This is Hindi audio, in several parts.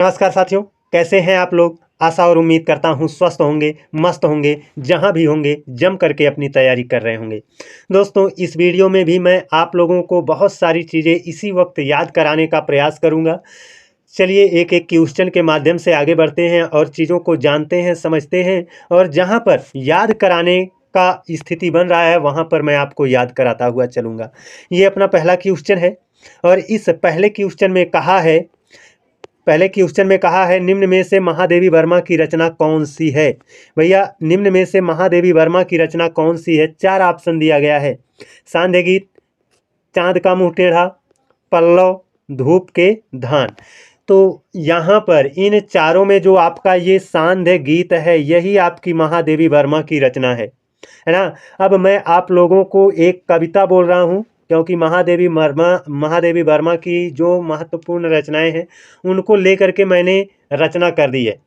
नमस्कार साथियों, कैसे हैं आप लोग। आशा और उम्मीद करता हूं स्वस्थ होंगे, मस्त होंगे, जहां भी होंगे जम करके अपनी तैयारी कर रहे होंगे। दोस्तों, इस वीडियो में भी मैं आप लोगों को बहुत सारी चीज़ें इसी वक्त याद कराने का प्रयास करूंगा। चलिए एक एक क्वेश्चन के माध्यम से आगे बढ़ते हैं और चीज़ों को जानते हैं, समझते हैं। और जहां पर याद कराने का स्थिति बन रहा है वहां पर मैं आपको याद कराता हुआ चलूँगा। ये अपना पहला क्वेश्चन है और इस पहले क्वेश्चन में कहा है निम्न में से महादेवी वर्मा की रचना कौन सी है। भैया, निम्न में से महादेवी वर्मा की रचना कौन सी है। 4 ऑप्शन दिया गया है। सांध्य गीत, चांद का मुंह टेढ़ा, पल्लव, धूप के धान। तो यहाँ पर इन चारों में जो आपका ये सांध्य गीत है यही आपकी महादेवी वर्मा की रचना है ना। अब मैं आप लोगों को एक कविता बोल रहा हूँ क्योंकि महादेवी वर्मा की जो महत्वपूर्ण रचनाएं हैं उनको लेकर के मैंने रचना कर दी है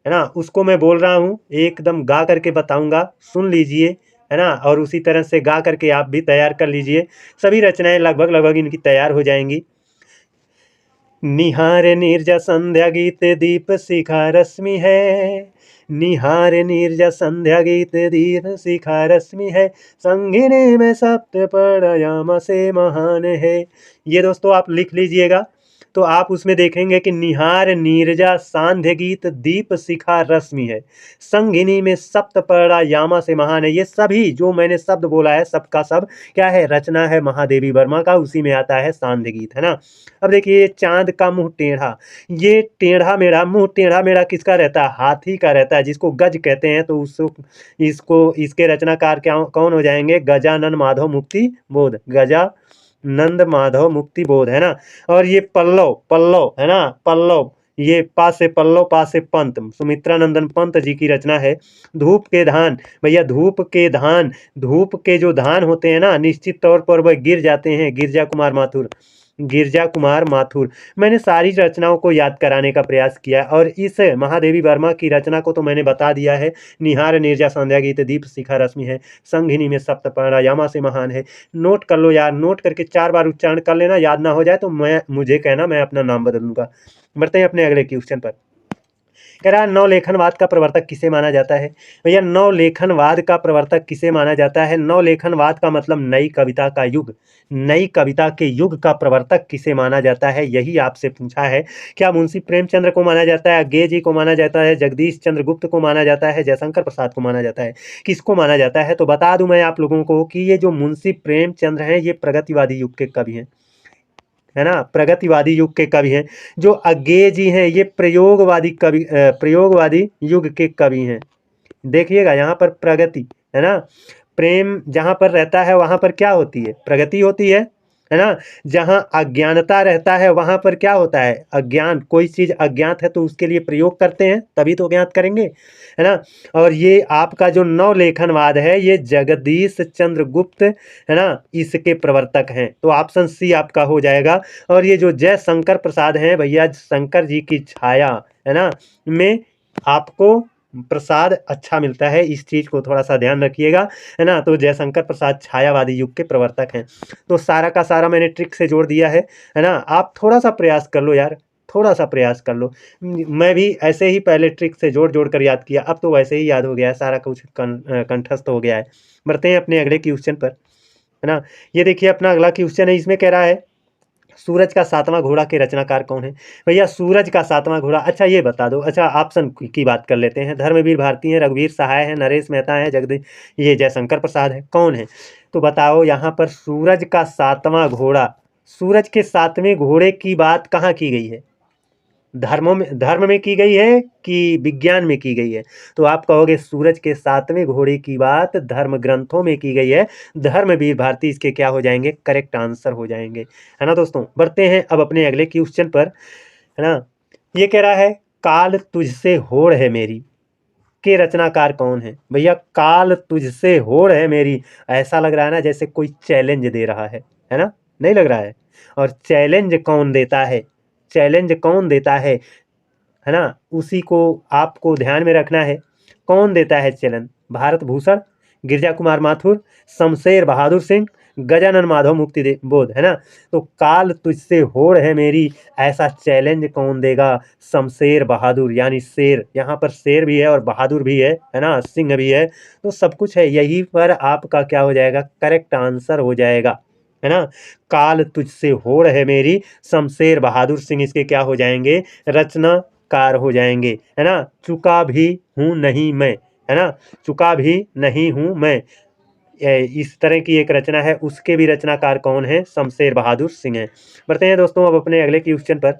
ना। उसको मैं बोल रहा हूँ, एकदम गा करके बताऊंगा, सुन लीजिए, है ना। और उसी तरह से गा करके आप भी तैयार कर लीजिए। सभी रचनाएं लगभग इनकी तैयार हो जाएंगी। निहार निर्जा संध्या गीत दीप शिखा रश्मि है, निहार निर्जा संध्या गीत दीप शिखा रश्मि है, संगिनी में सप्त प्राणायाम से महान है। ये दोस्तों आप लिख लीजिएगा तो आप उसमें देखेंगे कि निहार नीरजा सांध्य गीत दीप शिखा रश्मि है, संगिनी में सप्त प्राणायाम से महान है। ये सभी जो मैंने शब्द बोला है सबका सब क्या है, रचना है महादेवी वर्मा का, उसी में आता है सांध्य गीत, है ना। अब देखिए, चांद का मुंह टेढ़ा, ये टेढ़ा मेढ़ा, मुंह टेढ़ा मेढ़ा किसका रहता है, हाथी का रहता है, जिसको गज कहते हैं। तो इसके रचनाकार क्या कौन हो जाएंगे, गजानन माधव मुक्ति बोध, गजानंद माधव मुक्ति बोध, है ना। और ये पल्लव पल्लव है ना, पल्लव, ये पा से पल्लव, पा से पंत, सुमित्रा नंदन पंत जी की रचना है। धूप के धान, भैया धूप के धान, धूप के जो धान होते हैं ना निश्चित तौर पर वह गिर जाते हैं, गिरजा कुमार माथुर। मैंने सारी रचनाओं को याद कराने का प्रयास किया और इस महादेवी वर्मा की रचना को तो मैंने बता दिया है। निहार निर्जा संध्या गीत दीप शिखा रश्मि है, संघिनी में सप्त प्राणायामा से महान है। नोट कर लो यार, नोट करके 4 बार उच्चारण कर लेना, याद ना हो जाए तो मुझे कहना, मैं अपना नाम बदल दूंगा। बढ़ते हैं अपने अगले क्वेश्चन पर। कह रहा है नवलेखनवाद का प्रवर्तक किसे माना जाता है। भैया, नवलेखनवाद का प्रवर्तक किसे माना जाता है। नवलेखनवाद का मतलब नई कविता का युग, नई कविता के युग का प्रवर्तक किसे माना जाता है, यही आपसे पूछा है। क्या मुंशी प्रेमचंद्र को माना जाता है, अज्ञे जी को माना जाता है, जगदीश चंद्र गुप्त को माना जाता है, जयशंकर प्रसाद को माना जाता है, किसको माना जाता है। तो बता दूं मैं आप लोगों को कि ये जो मुंशी प्रेमचंद्र हैं ये प्रगतिवादी युग के कवि हैं, है ना, प्रगतिवादी युग के कवि हैं। जो अज्ञेय जी हैं ये प्रयोगवादी युग के कवि हैं। देखिएगा यहाँ पर प्रगति, है ना, प्रेम जहाँ पर रहता है वहाँ पर क्या होती है, प्रगति होती है ना। जहाँ अज्ञानता रहता है वहाँ पर क्या होता है, अज्ञान। कोई चीज़ अज्ञात है तो उसके लिए प्रयोग करते हैं तभी तो ज्ञात करेंगे, है ना। और ये आपका जो नवलेखनवाद है ये जगदीश चंद्र गुप्त, है ना, इसके प्रवर्तक हैं। तो ऑप्शन सी आपका हो जाएगा। और ये जो जयशंकर प्रसाद हैं भैया, शंकर जी की छाया, है ना, में आपको प्रसाद अच्छा मिलता है, इस चीज़ को थोड़ा सा ध्यान रखिएगा, है ना। तो जयशंकर प्रसाद छायावादी युग के प्रवर्तक हैं। तो सारा का सारा मैंने ट्रिक से जोड़ दिया है ना। आप थोड़ा सा प्रयास कर लो यार, थोड़ा सा प्रयास कर लो। मैं भी ऐसे ही पहले ट्रिक से जोड़ जोड़ कर याद किया, अब तो वैसे ही याद हो गया है, सारा कुछ कंठस्थ हो गया है। बढ़ते हैं अपने अगले क्वेश्चन पर, है ना। ये देखिए अपना अगला क्वेश्चन है, इसमें कह रहा है सूरज का 7वां घोड़ा के रचनाकार कौन है। भैया, सूरज का 7वां घोड़ा, अच्छा ये बता दो। अच्छा, ऑप्शन की बात कर लेते हैं। धर्मवीर भारती हैं, रघुवीर सहाय हैं, नरेश मेहता हैं, ये जयशंकर प्रसाद है, कौन है। तो बताओ यहाँ पर सूरज का 7वां घोड़ा, सूरज के 7वें घोड़े की बात कहाँ की गई है, धर्म में की गई है कि विज्ञान में की गई है। तो आप कहोगे सूरज के 7वें घोड़े की बात धर्म ग्रंथों में की गई है। धर्मवीर भारती इसके क्या हो जाएंगे, करेक्ट आंसर हो जाएंगे, है ना। दोस्तों, बढ़ते हैं अब अपने अगले क्वेश्चन पर, है ना। ये कह रहा है काल तुझसे होड़ है मेरी के रचनाकार कौन है। भैया, काल तुझसे होड़ है मेरी, ऐसा लग रहा है ना जैसे कोई चैलेंज दे रहा है ना, नहीं लग रहा है। और चैलेंज कौन देता है, चैलेंज कौन देता है ना, उसी को आपको ध्यान में रखना है। कौन देता है चैलेंज, भारत भूषण, गिरजा कुमार माथुर, शमशेर बहादुर सिंह, गजानन माधव मुक्ति दे बोध, है ना। तो काल तुझसे होड़ है मेरी, ऐसा चैलेंज कौन देगा, शमशेर बहादुर, यानी शेर, यहाँ पर शेर भी है और बहादुर भी है ना, सिंह भी है, तो सब कुछ है। यही पर आपका क्या हो जाएगा, करेक्ट आंसर हो जाएगा, है ना। काल तुझसे होड़ है मेरी, शमशेर बहादुर सिंह इसके क्या हो जाएंगे, रचनाकार हो जाएंगे, है ना। चुका भी हूँ नहीं मैं, है ना, चुका भी नहीं हूँ मैं, इस तरह की एक रचना है, उसके भी रचनाकार कौन है, शमशेर बहादुर सिंह है। बढ़ते हैं दोस्तों अब अपने अगले क्वेश्चन पर।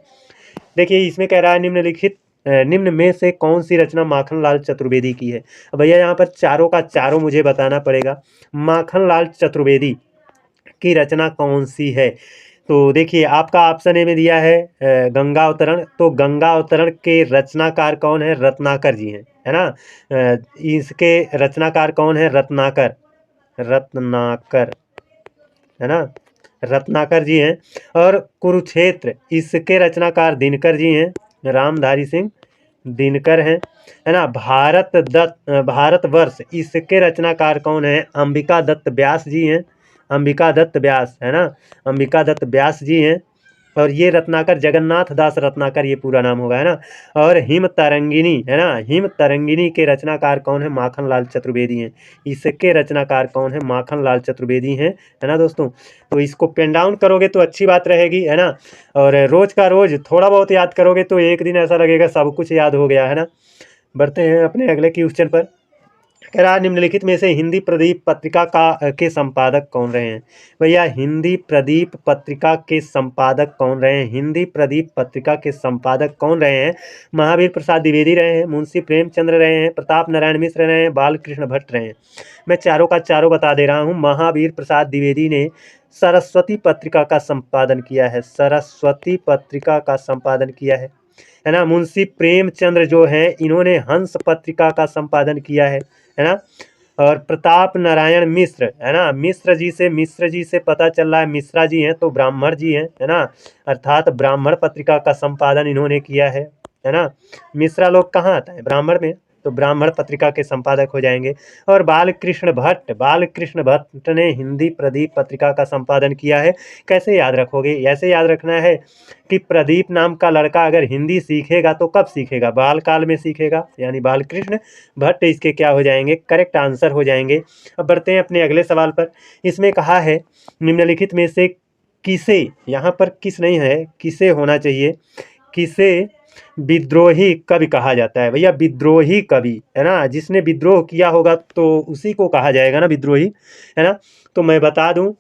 देखिए इसमें कह रहा है निम्नलिखित निम्न में से कौन सी रचना माखनलाल चतुर्वेदी की है। अब भैया यहाँ पर चारों का चारों मुझे बताना पड़ेगा, माखनलाल चतुर्वेदी की रचना कौन सी है। तो देखिए आपका ऑप्शन ए में दिया है गंगा अवतरण, तो गंगा अवतरण के रचनाकार कौन है, रत्नाकर जी हैं, है ना। इसके रचनाकार कौन है, रत्नाकर, रत्नाकर, है ना, रत्नाकर जी हैं। और कुरुक्षेत्र इसके रचनाकार दिनकर जी हैं, रामधारी सिंह दिनकर हैं, है ना। भारतवर्ष इसके रचनाकार कौन है, अंबिका दत्त व्यास जी हैं, अंबिका दत्त व्यास, है ना, अंबिका दत्त व्यास जी हैं। और ये रत्नाकर जगन्नाथ दास रत्नाकर ये पूरा नाम होगा, है ना। और हिम तरंगिनी, है ना, हिम तरंगिनी के रचनाकार कौन है, माखनलाल चतुर्वेदी हैं, इसके रचनाकार कौन है, माखनलाल चतुर्वेदी हैं, है ना दोस्तों। तो इसको पेन डाउन करोगे तो अच्छी बात रहेगी, है ना। और रोज का रोज थोड़ा बहुत याद करोगे तो एक दिन ऐसा लगेगा सब कुछ याद हो गया, है ना। बढ़ते हैं अपने अगले क्वेश्चन पर। कह रहा है निम्नलिखित में से हिंदी प्रदीप पत्रिका का के संपादक कौन रहे हैं। भैया हिंदी प्रदीप पत्रिका के संपादक कौन रहे हैं, हिंदी प्रदीप पत्रिका के संपादक कौन रहे हैं। महावीर प्रसाद द्विवेदी रहे हैं, मुंशी प्रेमचंद्र रहे हैं, प्रताप नारायण मिश्र रहे हैं, बालकृष्ण भट्ट रहे हैं। मैं चारों का चारों बता दे रहा हूँ। महावीर प्रसाद द्विवेदी ने सरस्वती पत्रिका का संपादन किया है, सरस्वती पत्रिका का संपादन किया है ना। मुंशी प्रेमचंद्र जो है इन्होंने हंस पत्रिका का संपादन किया है ना। और प्रताप नारायण मिश्र, है ना, मिश्र जी से पता चल रहा है मिश्रा जी हैं तो ब्राह्मण जी हैं, है ना, अर्थात ब्राह्मण पत्रिका का संपादन इन्होंने किया है ना। मिश्रा लोग कहाँ आता है, ब्राह्मण में, तो ब्राह्मण पत्रिका के संपादक हो जाएंगे। और बालकृष्ण भट्ट ने हिंदी प्रदीप पत्रिका का संपादन किया है। कैसे याद रखोगे, ऐसे याद रखना है कि प्रदीप नाम का लड़का अगर हिंदी सीखेगा तो कब सीखेगा, बाल काल में सीखेगा, यानी बालकृष्ण भट्ट इसके क्या हो जाएंगे, करेक्ट आंसर हो जाएंगे। अब बढ़ते हैं अपने अगले सवाल पर। इसमें कहा है निम्नलिखित में से किसे, यहाँ पर किस नहीं है, किसे होना चाहिए, किसे विद्रोही कवि कहा जाता है। भैया विद्रोही कवि, है ना, जिसने विद्रोह किया होगा तो उसी को कहा जाएगा ना विद्रोही, है ना। तो मैं बता दूं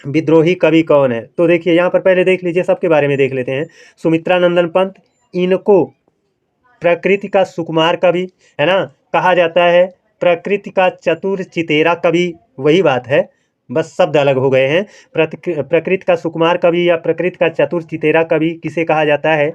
विद्रोही कवि कौन है। तो देखिए यहाँ पर पहले देख लीजिए, सबके बारे में देख लेते हैं। सुमित्रा नंदन पंत, इनको प्रकृति का सुकुमार कवि, है ना, कहा जाता है। प्रकृति का चतुर चितेरा कवि, वही बात है, बस शब्द अलग हो गए हैं। प्रकृति का सुकुमार कवि या प्रकृति का चतुर चितेरा कवि किसे कहा जाता है,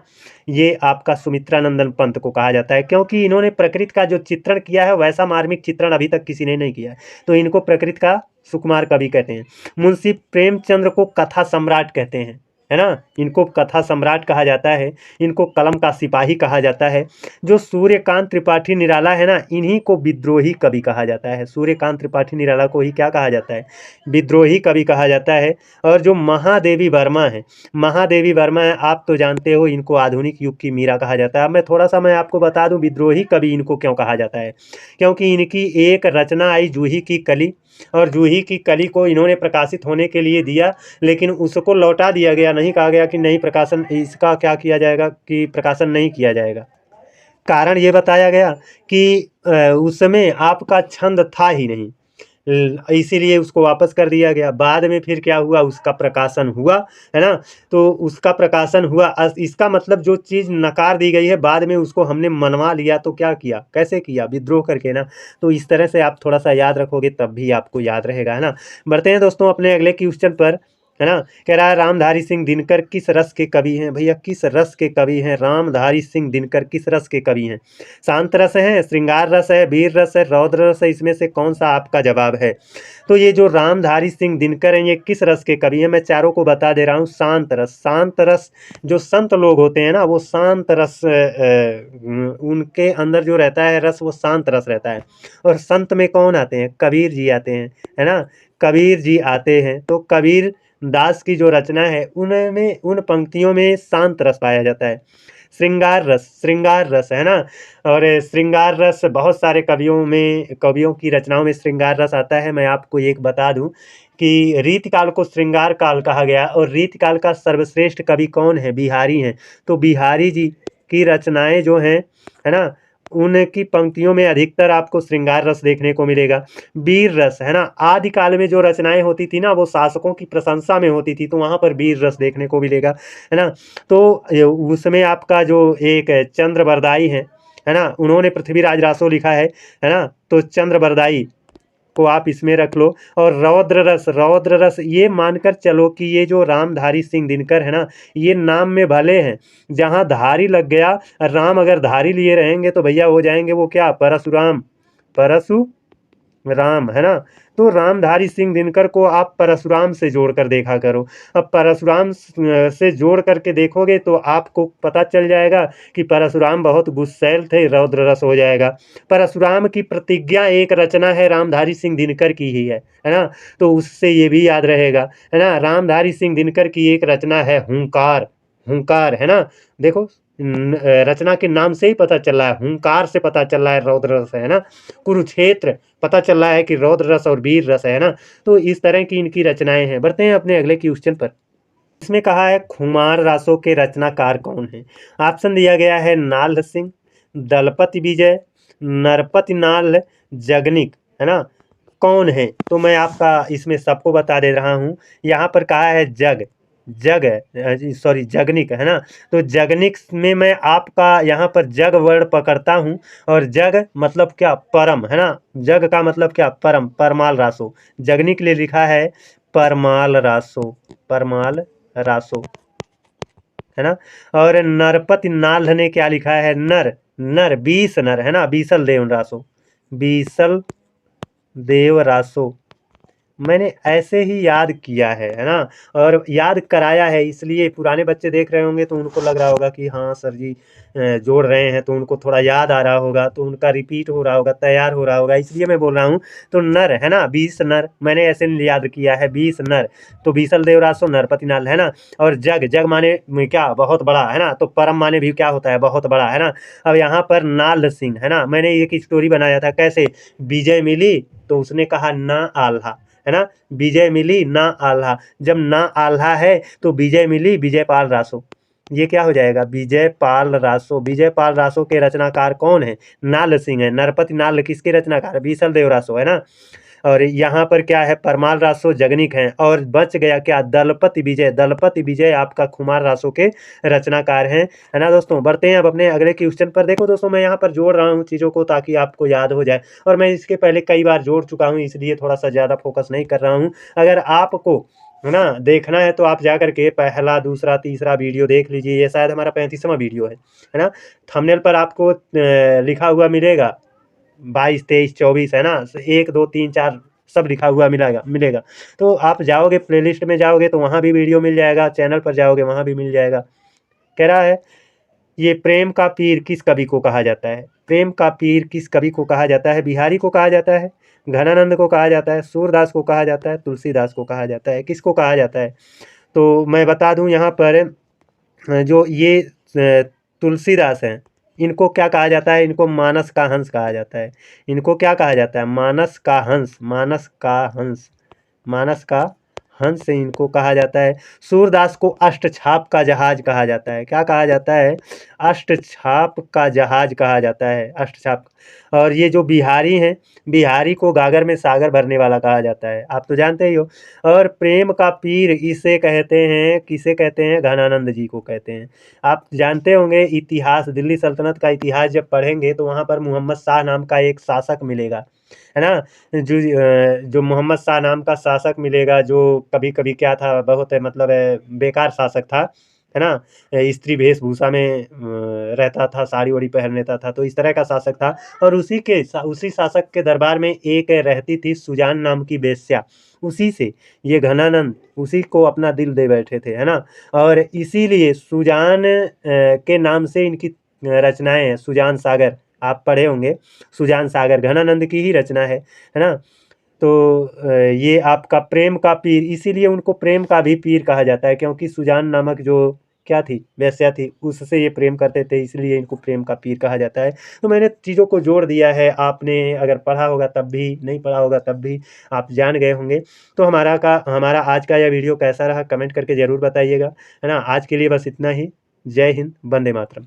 ये आपका सुमित्रा नंदन पंत को कहा जाता है, क्योंकि इन्होंने प्रकृति का जो चित्रण किया है वैसा मार्मिक चित्रण अभी तक किसी ने नहीं किया है, तो इनको प्रकृति का सुकुमार कवि कहते हैं। मुंशी प्रेमचंद्र को कथा सम्राट कहते हैं, है ना, इनको कथा सम्राट कहा जाता है। इनको कलम का सिपाही कहा जाता है। जो सूर्यकांत त्रिपाठी निराला है ना, इन्हीं को विद्रोही कवि कहा जाता है। सूर्यकांत त्रिपाठी निराला को ही क्या कहा जाता है, विद्रोही कवि कहा जाता है। और जो महादेवी वर्मा है, महादेवी वर्मा है, आप तो जानते हो इनको आधुनिक युग की मीरा कहा जाता है। अब मैं आपको बता दूं विद्रोही कवि इनको क्यों कहा जाता है, क्योंकि इनकी एक रचना आई जूही की कली, और जूही की कली को इन्होंने प्रकाशित होने के लिए दिया, लेकिन उसको लौटा दिया गया, नहीं कहा गया कि नहीं प्रकाशन इसका क्या किया जाएगा, कि प्रकाशन नहीं किया जाएगा। कारण ये बताया गया कि उसमें आपका छंद था ही नहीं, इसीलिए उसको वापस कर दिया गया। बाद में फिर क्या हुआ, उसका प्रकाशन हुआ, है ना। तो उसका प्रकाशन हुआ, इसका मतलब जो चीज़ नकार दी गई है बाद में उसको हमने मनवा लिया, तो क्या किया, कैसे किया, विद्रोह करके ना। तो इस तरह से आप थोड़ा सा याद रखोगे तब भी आपको याद रहेगा, है ना। बढ़ते हैं दोस्तों अपने अगले क्वेश्चन पर। है ना। कह रहा है रामधारी सिंह दिनकर किस रस के कवि हैं? भैया किस रस के कवि हैं रामधारी सिंह दिनकर? किस रस के कवि हैं? शांत रस है, श्रृंगार रस है, वीर रस है, रौद्र रस है, इसमें से कौन सा आपका जवाब है? तो ये जो रामधारी सिंह दिनकर हैं ये किस रस के कवि हैं? मैं चारों को बता दे रहा हूँ। शांत रस। शांत रस जो संत लोग होते हैं ना वो शांत रस उनके अंदर जो रहता है रस वो शांत रस रहता है। और संत में कौन आते हैं? कबीर जी आते हैं, है ना। कबीर जी आते हैं तो कबीर दास की जो रचना है उनमें उन पंक्तियों में शांत रस पाया जाता है। श्रृंगार रस है ना। और श्रृंगार रस बहुत सारे कवियों की रचनाओं में श्रृंगार रस आता है। मैं आपको एक बता दूं कि रीतिकाल को श्रृंगार काल कहा गया और रीतिकाल का सर्वश्रेष्ठ कवि कौन है? बिहारी हैं। तो बिहारी जी की रचनाएं जो हैं, है ना, उनकी पंक्तियों में अधिकतर आपको श्रृंगार रस देखने को मिलेगा। वीर रस, है ना, आदिकाल में जो रचनाएं होती थी ना वो शासकों की प्रशंसा में होती थी तो वहाँ पर वीर रस देखने को मिलेगा, है ना। तो उसमें आपका जो एक चंद्र बरदाई है ना, उन्होंने पृथ्वीराज रासो लिखा है ना। तो चंद्र बरदाई को आप इसमें रख लो। और रौद्र रस ये मानकर चलो कि ये जो रामधारी सिंह दिनकर है ना ये नाम में भले हैं, जहाँ धारी लग गया, राम अगर धारी लिए रहेंगे तो भैया हो जाएंगे वो क्या? परशुराम। परशुराम, है ना। तो रामधारी सिंह दिनकर को आप परशुराम से जोड़ कर देखा करो। अब परशुराम से जोड़ करके देखोगे तो आपको पता चल जाएगा कि परशुराम बहुत गुस्सैल थे, रौद्र रस हो जाएगा। परशुराम की प्रतिज्ञा एक रचना है रामधारी सिंह दिनकर की ही है ना। तो उससे ये भी याद रहेगा, है ना। रामधारी सिंह दिनकर की एक रचना है हुंकार। हुंकार, है ना। देखो रचना के नाम से ही पता चल रहा है, हुंकार से पता चल रहा है रौद्र रस है ना। कुरुक्षेत्र पता चल रहा है कि रौद्र रस और वीर रस है ना। तो इस तरह की इनकी रचनाएं हैं। बढ़ते हैं अपने अगले क्वेश्चन पर। इसमें कहा है खुमार रासों के रचनाकार कौन है? ऑप्शन दिया गया है नाल सिंह, दलपति विजय, नरपति नाल, जगनिक, है ना। कौन है? तो मैं आपका इसमें सबको बता दे रहा हूँ। यहाँ पर कहा है जगनिक, है ना। तो जगनिक में मैं आपका यहाँ पर जग वर्ड पकड़ता हूँ और जग मतलब क्या? परम, है ना। जग का मतलब क्या? परम, परमाल रासो। जगनिक ले लिखा है परमाल रासो, परमाल रासो, है ना। और नरपति नाल ने क्या लिखा है? नर, नर 20 नर, है ना। बीसल देव रासो, बीसल देव रासो। मैंने ऐसे ही याद किया है ना, और याद कराया है। इसलिए पुराने बच्चे देख रहे होंगे तो उनको लग रहा होगा कि हाँ सर जी जोड़ रहे हैं, तो उनको थोड़ा याद आ रहा होगा, तो उनका रिपीट हो रहा होगा, तैयार हो रहा होगा, इसलिए मैं बोल रहा हूँ। तो नर, है ना, 20 नर मैंने ऐसे याद किया है, 20 नर। तो बीसल देवरासो नरपति नाल, है ना। और जग, जग माने क्या? बहुत बड़ा, है ना। तो परम माने भी क्या होता है? बहुत बड़ा, है ना। अब यहाँ पर नाल सिंह, है ना, मैंने एक स्टोरी बनाया था। कैसे? विजय मिली तो उसने कहा ना आल्हा, है ना। विजय मिली ना आल्हा। जब ना आल्हा है तो विजय मिली विजयपाल रासो। ये क्या हो जाएगा? विजयपाल रासो। विजयपाल रासो के रचनाकार कौन है? नाल सिंह है। नरपति नाल किसके रचनाकार है? बीसल देव रासो, है ना। और यहाँ पर क्या है? परमाल रासो जगनिक हैं। और बच गया क्या? दलपति विजय। दलपति विजय आपका खुमार रासो के रचनाकार हैं, है ना दोस्तों। बढ़ते हैं अब अपने अगले क्वेश्चन पर। देखो दोस्तों मैं यहाँ पर जोड़ रहा हूँ चीज़ों को ताकि आपको याद हो जाए, और मैं इसके पहले कई बार जोड़ चुका हूँ इसलिए थोड़ा सा ज़्यादा फोकस नहीं कर रहा हूँ। अगर आपको, है ना, देखना है तो आप जा करके पहला, दूसरा, तीसरा वीडियो देख लीजिए। ये शायद हमारा 35वां वीडियो है ना। थंबनेल पर आपको लिखा हुआ मिलेगा 22, 23, 24, है ना। 1, 2, 3, 4 सब लिखा हुआ मिलेगा। तो आप जाओगे प्लेलिस्ट में जाओगे तो वहाँ भी वीडियो मिल जाएगा, चैनल पर जाओगे वहाँ भी मिल जाएगा। कह रहा है ये प्रेम का पीर किस कवि को कहा जाता है? प्रेम का पीर किस कवि को कहा जाता है? बिहारी को कहा जाता है, घनानंद को कहा जाता है, सूरदास को कहा जाता है, तुलसीदास को कहा जाता है, किसको कहा जाता है? तो मैं बता दूं यहाँ पर जो ये तुलसीदास हैं इनको क्या कहा जाता है? इनको मानस का हंस कहा जाता है। इनको क्या कहा जाता है? मानस का हंस, मानस का हंस, मानस का हंस से इनको कहा जाता है। सूरदास को अष्टछाप का जहाज कहा जाता है। क्या कहा जाता है? अष्टछाप का जहाज कहा जाता है, अष्टछाप। और ये जो बिहारी हैं, बिहारी को गागर में सागर भरने वाला कहा जाता है, आप तो जानते ही हो। और प्रेम का पीर इसे कहते हैं, किसे कहते हैं? घनानंद जी को कहते हैं। आप जानते होंगे इतिहास, दिल्ली सल्तनत का इतिहास जब पढ़ेंगे तो वहाँ पर मोहम्मद शाह नाम का एक शासक मिलेगा, है ना? जो मोहम्मद शाह नाम का शासक मिलेगा, जो कभी-कभी क्या था, बहुत मतलब बेकार शासक था, है ना? स्त्री वेशभूषा में रहता था, साड़ी-वाड़ी पहन लेता था, तो इस तरह का शासक था। और उसी शासक के दरबार में एक रहती थी सुजान नाम की वेश्या, उसी से ये घनानंद उसी को अपना दिल दे बैठे थे, है ना? और इसीलिए सुजान के नाम से इनकी रचनाएँ हैं, सुजान सागर, आप पढ़े होंगे, सुजान सागर घनानंद की ही रचना है ना? तो ये आपका प्रेम का पीर, इसीलिए उनको प्रेम का भी पीर कहा जाता है, क्योंकि सुजान नामक जो क्या थी, वेश्या थी, उससे ये प्रेम करते थे, इसलिए इनको प्रेम का पीर कहा जाता है। तो मैंने चीज़ों को जोड़ दिया है, आपने अगर पढ़ा होगा तब भी, नहीं पढ़ा होगा तब भी आप जान गए होंगे। तो हमारा आज का यह वीडियो कैसा रहा कमेंट करके ज़रूर बताइएगा, है ना? आज के लिए बस इतना ही। जय हिंद, वंदे मातरम।